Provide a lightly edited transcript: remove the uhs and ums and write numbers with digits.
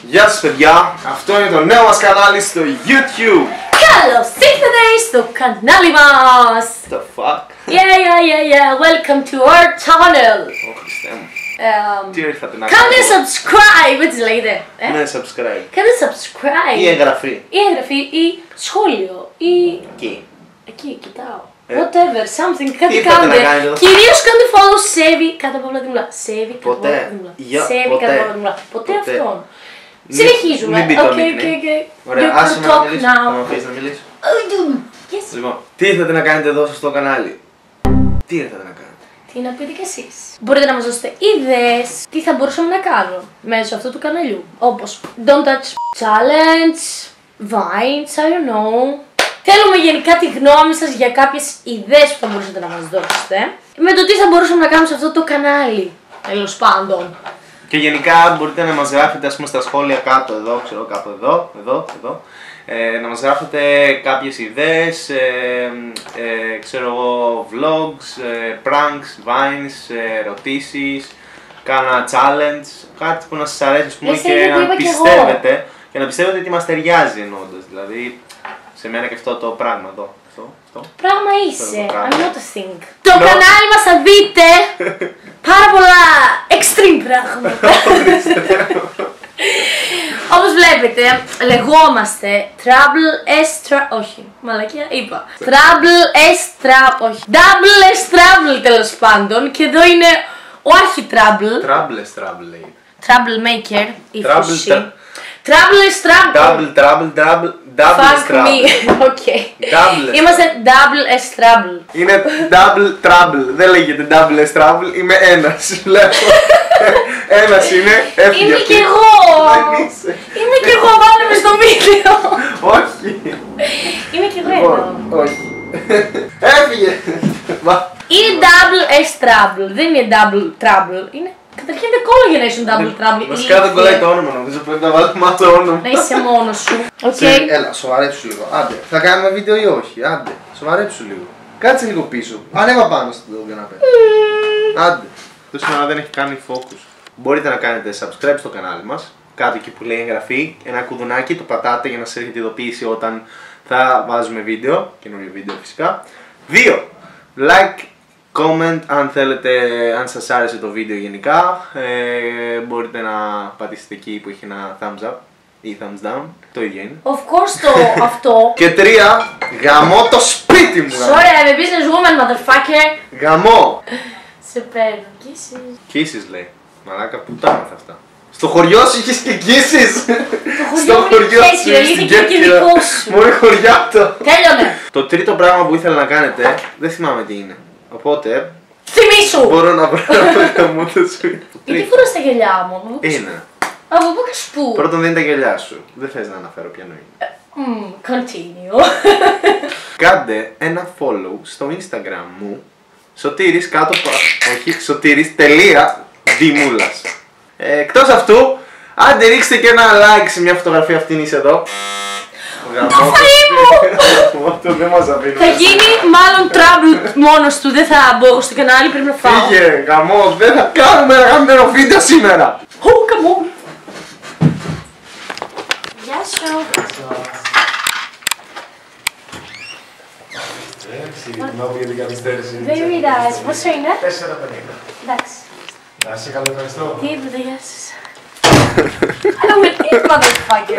Γεια σας παιδιά, αυτό είναι το νέο μας κανάλι στο YouTube. Καλώς ήρθατε στο κανάλι μας. The fuck? Yeah, welcome to our channel. Ω Χριστέ μου. Τι ήρθατε να Κάντε κάνετε? subscribe, έτσι λέγεται. Ναι, subscribe. Κάντε subscribe. Ή εγγραφή. Ή εγγραφή, ή σχόλιο, ή... Εκεί. Εκεί, κοιτάω. Whatever, something, κάτι ήρθατε κάντε. να κάνετε εδώ? Κυρίως κάντε follow, save, κάτω από όλα την μουλά. Save, κάτω από Ποτέ. όλα την μουλά. Για- Save, ποτέ. κάτω από όλα την μουλά. Ποτέ Ποτέ. αυτόν. Συνεχίζουμε. Μην πει το Okay. nickname. You Ωραία, can άσε με να talk μιλήσω. now. Θα με αφήσεις να μιλήσω. Yes. Λοιπόν, τι ήρθατε να κάνετε εδώ στο κανάλι? Τι ήρθατε να κάνετε? Τι να πείτε κι εσείς. Μπορείτε να μας δώσετε ιδέες τι θα μπορούσαμε να κάνουμε μέσω αυτού του καναλιού. Όπως Don't Touch Challenge, Vines, I don't know. Θέλουμε γενικά τη γνώμη σας για κάποιες ιδέες που θα μπορούσατε να μας δώσετε. Με το τι θα μπορούσαμε να κάνουμε σε αυτό το κανάλι. Τέλος πάντων. Και γενικά μπορείτε να μας γράφετε ας πούμε στα σχόλια κάτω εδώ, ξέρω κάπου εδώ. Να μας γράφετε κάποιες ιδέες, ξέρω εγώ, vlogs, pranks, vines, ερωτήσεις, κάνα challenge, κάτι που να σας αρέσει ας πούμε, Εσύ και που να είπα κι εγώ. πιστεύετε, και να πιστεύετε ότι μας ταιριάζει εννοώντας, δηλαδή σε μένα και αυτό το πράγμα εδώ. Αυτό. Πράγμα είσαι. Αυτό το πράγμα. I'm not a thing. Το κανάλι μας θα δείτε πάρα πολλά extreme πράγματα. Όπως βλέπετε, λεγόμαστε Trouble S όχι, μαλακία είπα. Trouble S όχι. Double S Trouble τέλος πάντων. Και εδώ είναι ο Archie Trouble. Trouble λέει. Troublemaker, if Trouble, you see. Trouble S Trouble. Double Fuck trouble. me. Okay. Double S Είμαστε Double S Trouble. Είναι double trouble, δεν λέγεται double S trouble, είμαι ένας, βλέπω. Ένας είναι, έφυγε Είμαι αυτή. κι εγώ. Δεν είσαι. Είμαι κι εγώ, βάλε με στο βίντεο. Όχι. Είμαι κι εγώ εδώ. Λοιπόν, όχι. Έφυγε. Είναι double S trouble, δεν είναι double trouble. Είναι... Καταρχήν δεν κόλλαγε να ήσουν double trouble. Βασικά δεν κολλάει το όνομα, νομίζω πρέπει να βάλουμε το όνομα. Να είσαι μόνος σου. Οκ. Έλα, σοβαρέψου λίγο. Άντε, θα κάνουμε βίντεο ή όχι. Άντε, σοβαρέψου λίγο. Κάτσε λίγο πίσω. Ανέβα πάνω στον καναπέ. Άντε. Το σήμερα δεν έχει κάνει focus. Μπορείτε να κάνετε subscribe στο κανάλι μας. Κάτω εκεί που λέει εγγραφή. Ένα κουδουνάκι, το πατάτε για να σας έρχεται ειδοποίηση όταν θα βάζουμε βίντεο. Καινούριο βίντεο φυσικά. 2. Like, comment αν θέλετε, αν σας άρεσε το βίντεο γενικά. Μπορείτε να πατήσετε εκεί που έχει ένα thumbs up ή thumbs down. Το ίδιο είναι. Of course το αυτό. Και 3. Γαμώ το σπίτι μου. Sorry, I'm a business woman, motherfucker. Γαμώ. Σε παίρνω. Kisses. Kisses λέει. Μαλάκα που τα έμαθα αυτά. Στο χωριό σου είχες και kisses. Το χωριό μου είναι αλήθεια και δικό σου. Μόλι χωριά το. Τέλειωνε. Το τρίτο πράγμα που ήθελα να κάνετε, δεν θυμάμαι τι είναι. Οπότε, Θυμήσου. μπορώ να βρω το μου το σου. Γιατί φοράς τα γυαλιά μου. Είναι. Από πού και σπου. Πρώτον δεν είναι τα γυαλιά σου. Δεν θες να αναφέρω ποια είναι. Continue. Κάντε ένα follow στο Instagram μου. Σωτήρης κάτω από... Όχι, Σωτήρης.Δημούλας. Εκτός αυτού, άντε ρίξτε και ένα like σε μια φωτογραφία αυτήν είσαι εδώ. Αυτό δεν μας αφήνει. Θα γίνει μάλλον trouble μόνος του. Δεν θα μπω στο κανάλι, πρέπει να φάω. Φύγε, γαμό, δεν θα κάνουμε ένα γαμμένο βίντεο σήμερα. Ω, καμό. Γεια σου. Συγγνώμη για την καθυστέρηση. Δεν πειράζει. Πόσο είναι? 4,50. Εντάξει. Να είσαι καλά, ευχαριστώ. Τίποτα, γεια σας. I will eat, motherfucker.